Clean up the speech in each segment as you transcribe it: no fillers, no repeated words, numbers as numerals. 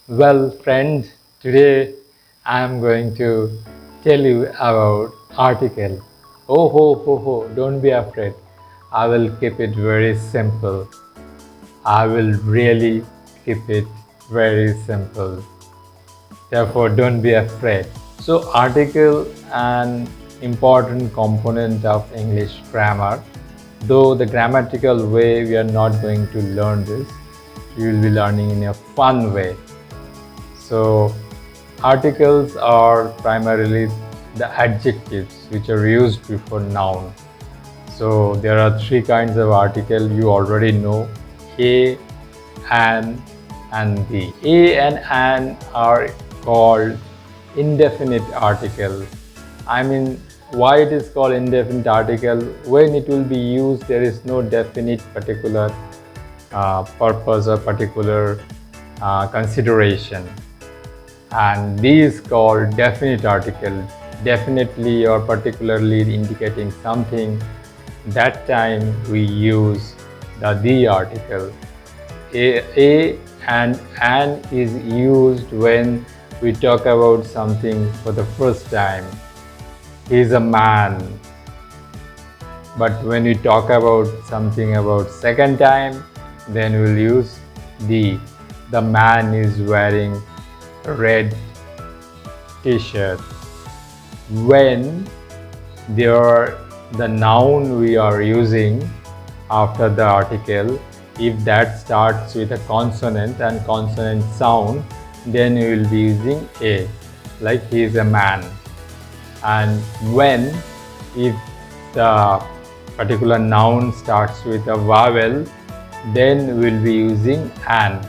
Well, friends, today I am going to tell you about article. Oh ho ho ho, don't be afraid. I will keep it very simple. I will really keep it very simple. Therefore, don't be afraid. So, article an important component of English grammar. Though the grammatical way we are not going to learn this, you will be learning in a fun way. So, articles are primarily the adjectives which are used before noun. So, there are three kinds of article you already know: a, an, and the. A and an are called indefinite article. I mean, why it is called indefinite article? When it will be used, there is no definite particular purpose or particular consideration, and these called definite article, definitely or particularly indicating something. That time we use the article. A and an is used when we talk about something for the first time. He is a man. But when we talk about something about second time, then we'll use the. The man is wearing a red t-shirt. When the noun we are using after the article, if that starts with a consonant and consonant sound, then we will be using a, like he is a man. And when, if the particular noun starts with a vowel, then we will be using an.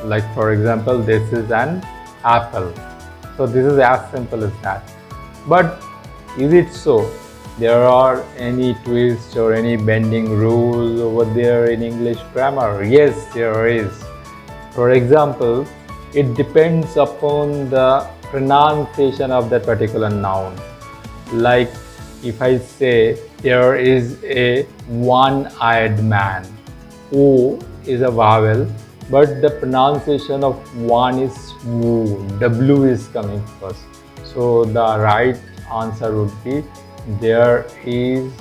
Like for example, this is an apple. So this is as simple as that. But is it so? There are any twists or any bending rules over there in English grammar? Yes, there is. For example, it depends upon the pronunciation of that particular noun. Like if I say there is a one-eyed man, O is a vowel, but the pronunciation of one is W. W is coming first. So the right answer would be there is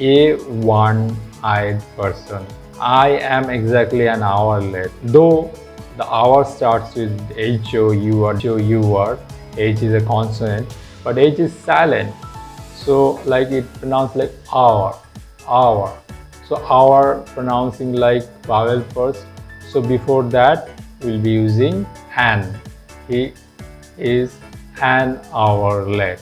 a one-eyed person. I am exactly an hour late. Though the hour starts with H-O-U-R, H is a consonant, but H is silent. So like it pronounced like hour. So hour pronouncing like vowel first. So before that we'll be using an. He is an hour late.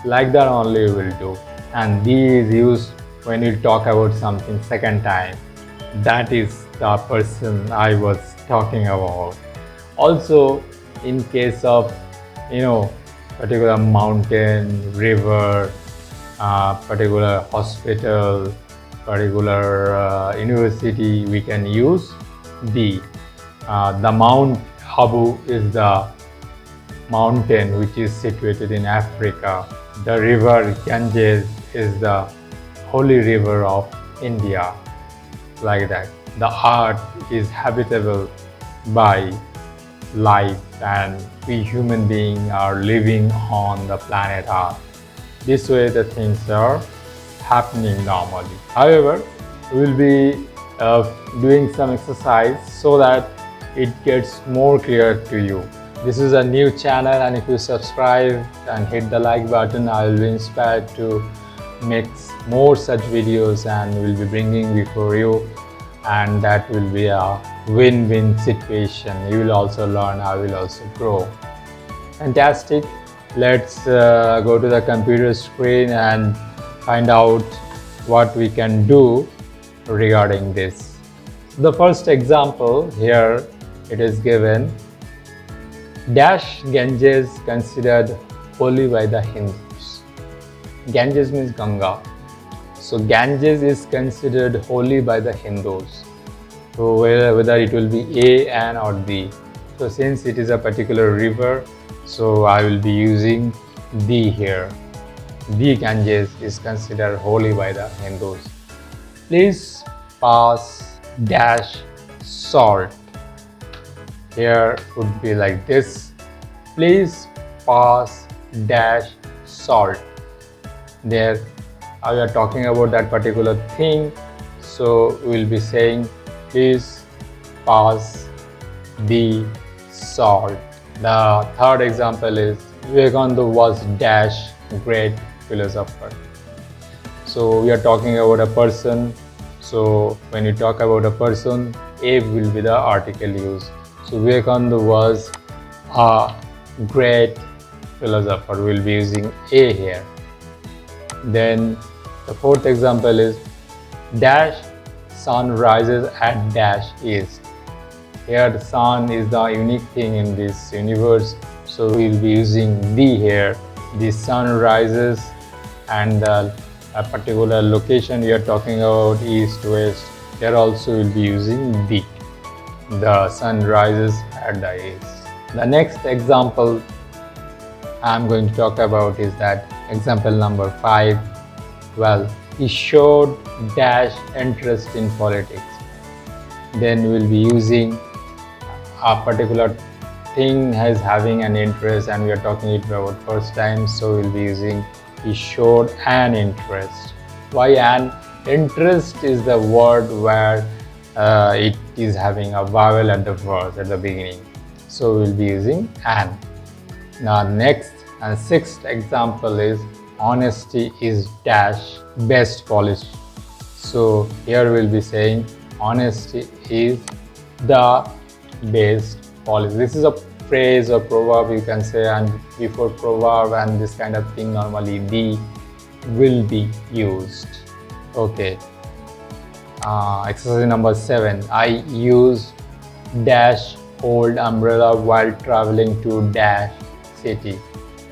Like that only we will do. And the is used when we talk about something second time. That is the person I was talking about. Also, in case of particular mountain, river, particular hospital, particular university, we can use the. The Mount Abu is the mountain which is situated in Africa. The river Ganges is the holy river of India. Like that. The earth is habitable by life, and we human beings are living on the planet Earth. This way the things are happening normally. However, we will be doing some exercise so that it gets more clear to you. This is a new channel, and if you subscribe and hit the like button, I will be inspired to make more such videos and will be bringing before you, and that will be a win-win situation. You will also learn, I will also grow. Fantastic. Let's go to the computer screen and find out what we can do regarding this. The first example here, it is given dash Ganges considered holy by the Hindus. Ganges means Ganga. So Ganges is considered holy by the Hindus. So whether it will be A, an or the. So since it is a particular river, so I will be using the here. The Ganges is considered holy by the Hindus. Please pass dash salt. here would be like this: please pass dash salt. There we are talking about that particular thing, so we will be saying please pass the salt. The third example is Vivekananda was dash great philosopher. So we are talking about a person. So when you talk about a person, a will be the article used. So Vivekananda was a great philosopher. We'll be using a here. Then the fourth example is dash sun rises at dash east. Here the sun is the unique thing in this universe, so we'll be using the here. The sun rises, and a particular location we are talking about, east, west, here also we'll be using the. The sun rises at the east. The next example I'm going to talk about is that example number 5. Well, he showed dash interest in politics. Then we'll be using a particular thing as having an interest, and we are talking it about first time, so we'll be using he showed an interest. Why an? Interest is the word where it is having a vowel at the verse at the beginning, so we'll be using an. Now next and sixth example is honesty is dash best policy. So here we'll be saying honesty is the best policy. This is a phrase or proverb you can say, and before proverb and this kind of thing normally the will be used. Okay. Exercise number 7. I use dash old umbrella while traveling to dash city.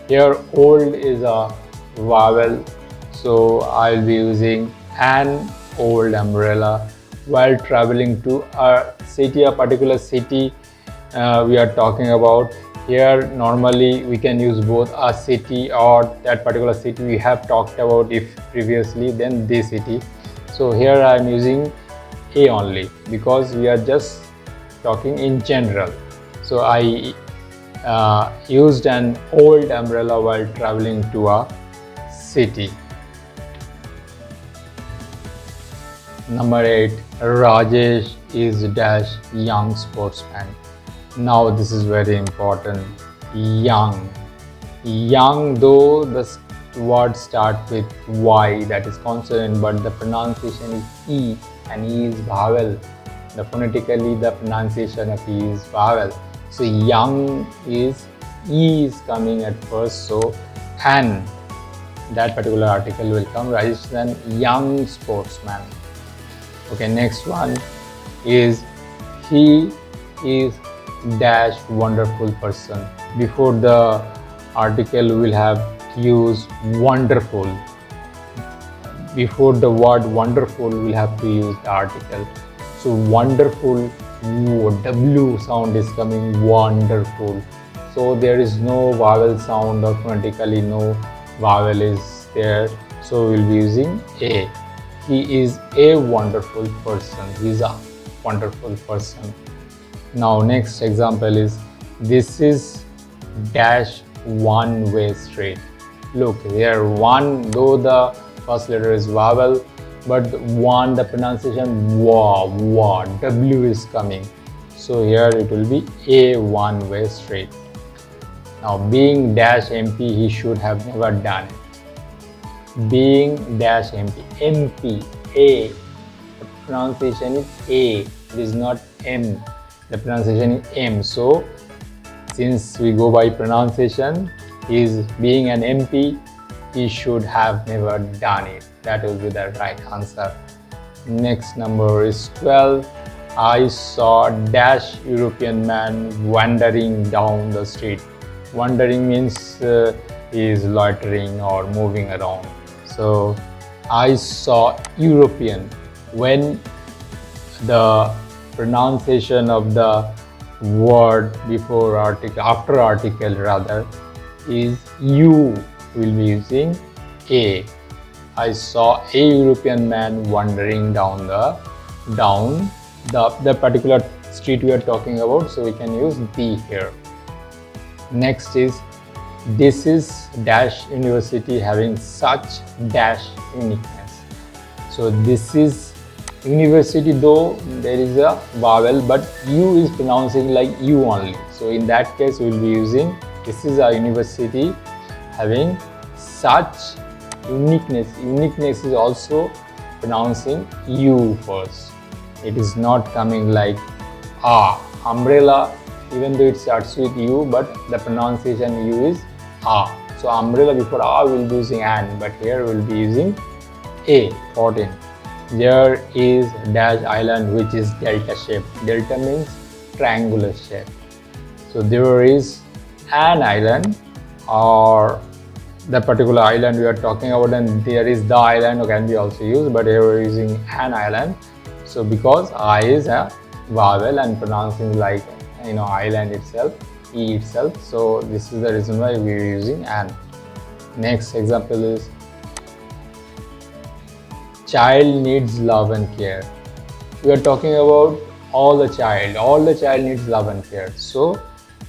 Here old is a vowel, so I'll be using an old umbrella while traveling to a city, a particular city we are talking about. Here normally we can use both a city or that particular city we have talked about if previously, then the city. So here I am using a only because we are just talking in general. So I used an old umbrella while traveling to a city. Number 8. Rajesh is dash young sportsman. Now this is very important. Young. Young, though the word starts with Y, that is consonant, but the pronunciation is E, and E is vowel. Phonetically the pronunciation of E is vowel. So young is E is coming at first, so an, that particular article will come. Rajesh is an young sportsman. Okay, next one is he is dash wonderful person. Before the article will have used wonderful. Before the word wonderful we'll have to use the article. So wonderful, W sound is coming, wonderful. So there is no vowel sound, or phonetically no vowel is there, so we'll be using a. He is a wonderful person. He is a wonderful person. Now next example is this is dash one-way street. Look here, one, though the first letter is vowel, but one, the pronunciation wa, W is coming. So here it will be a one-way street. Now being dash MP, he should have never done it. Being dash MP, A, the pronunciation is A, it is not M, the pronunciation is M. So since we go by pronunciation, is being an MP, he should have never done it. That will be the right answer. Next number is 12. I saw dash European man wandering down the street. Wandering means he is loitering or moving around. So I saw European. When the pronunciation of the word before article, after article rather, is you, will be using a. I saw a European man wandering down the particular street we are talking about, so we can use the here. Next is, this is dash university having such dash uniqueness. So this is university, though there is a vowel, but U is pronouncing like U only. So in that case we will be using, this is a university having such uniqueness. Uniqueness is also pronouncing U first. It is not coming like a. Umbrella, even though it starts with U, but the pronunciation U is a. So umbrella before a we will be using an, but here we will be using a. 14. There is dash island which is delta shape. Delta means triangular shape. So there is an island, or the particular island we are talking about, and there is the island can be also used, but here we are using an island. So because I is a vowel and pronouncing like island itself, E itself, so this is the reason why we are using an. Next example is, child needs love and care. We are talking about all the child needs love and care. So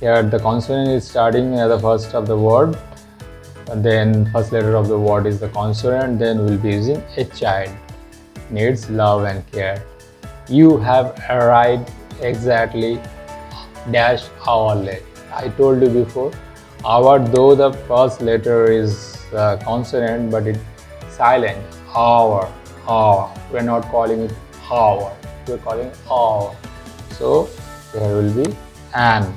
here the consonant is starting at the first of the word, and then first letter of the word is the consonant, then we'll be using a child needs love and care. You have arrived exactly dash hour late. I told you before, hour, though the first letter is consonant, but it's silent. Hour. We're not calling it hour, we're calling hour. So there will be an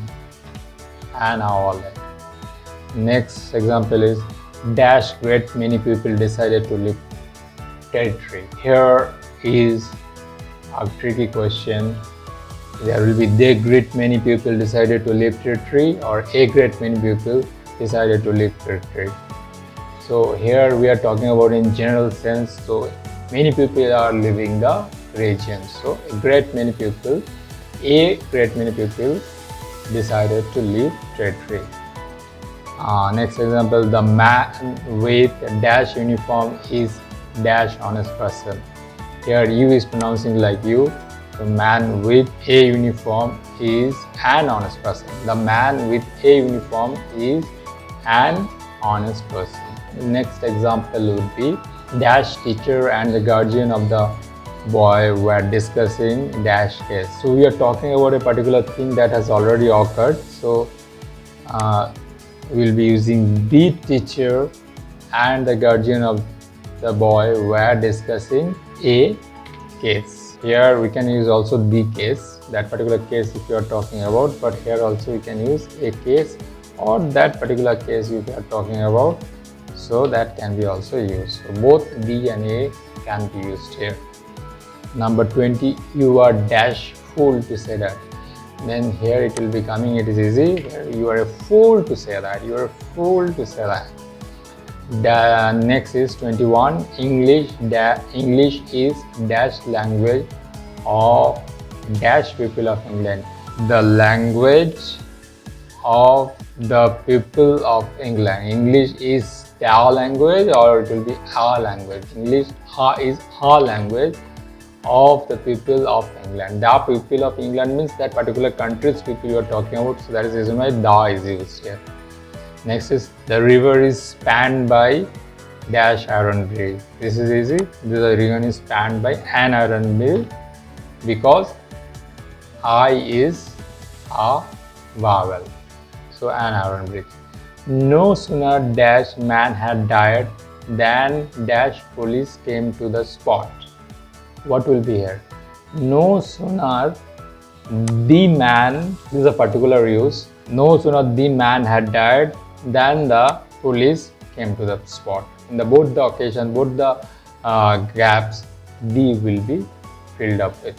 hour late. Next example is, dash great many people decided to leave territory. Here is a tricky question. There will be they great many people decided to leave territory, or a great many people decided to leave territory. So here we are talking about in general sense. So many people are leaving the region. So a great many people decided to leave territory. Next example, the man with dash uniform is dash honest person. Here U is pronouncing like U. The man with a uniform is an honest person. The man with a uniform is an honest person. Next example would be, dash teacher and the guardian of the boy were discussing dash case. So we are talking about a particular thing that has already occurred. So we will be using the teacher and the guardian of the boy were discussing a case. Here we can use also the case, that particular case if you are talking about, but here also we can use a case or that particular case if you are talking about. So that can be also used. So both the and a can be used here. Number 20, you are dash fool to say that. Then here it will be coming, it is easy. Here you are a fool to say that. You are a fool to say that. The next is 21. English is dash language of dash people of England. The language of the people of England. English is their language, or it will be our language. English is our language of the people of England. The people of England means that particular country's people you are talking about. So that is the reason why the is used here. Next is, the river is spanned by dash iron bridge. This is easy. The river is spanned by an iron bridge because I is a vowel. So an iron bridge. No sooner dash man had died than dash police came to the spot. What will be here? No sooner the man, this is a particular use. No sooner the man had died than the police came to the spot. In the both the occasion, both the gaps, the will be filled up with.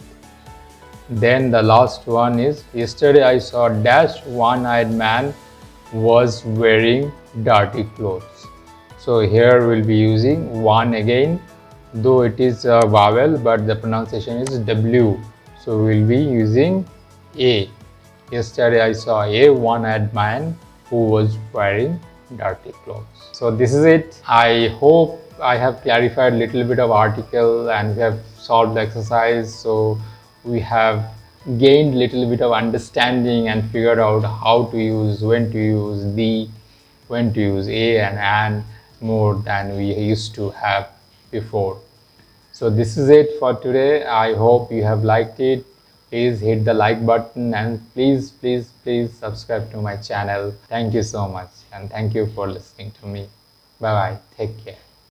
Then the last one is, yesterday I saw dash one-eyed man was wearing dirty clothes. So here we'll be using one again, though it is a vowel, but the pronunciation is W. So we'll be using a. Yesterday I saw a one-eyed man who was wearing dirty clothes. So this is it. I hope I have clarified a little bit of article and we have solved the exercise. So we have gained little bit of understanding and figured out how to use, when to use the, when to use a and more than we used to have before. So this is it for today. I hope you have liked it. Please hit the like button and please subscribe to my channel. Thank you so much and thank you for listening to me. Bye bye. Take care.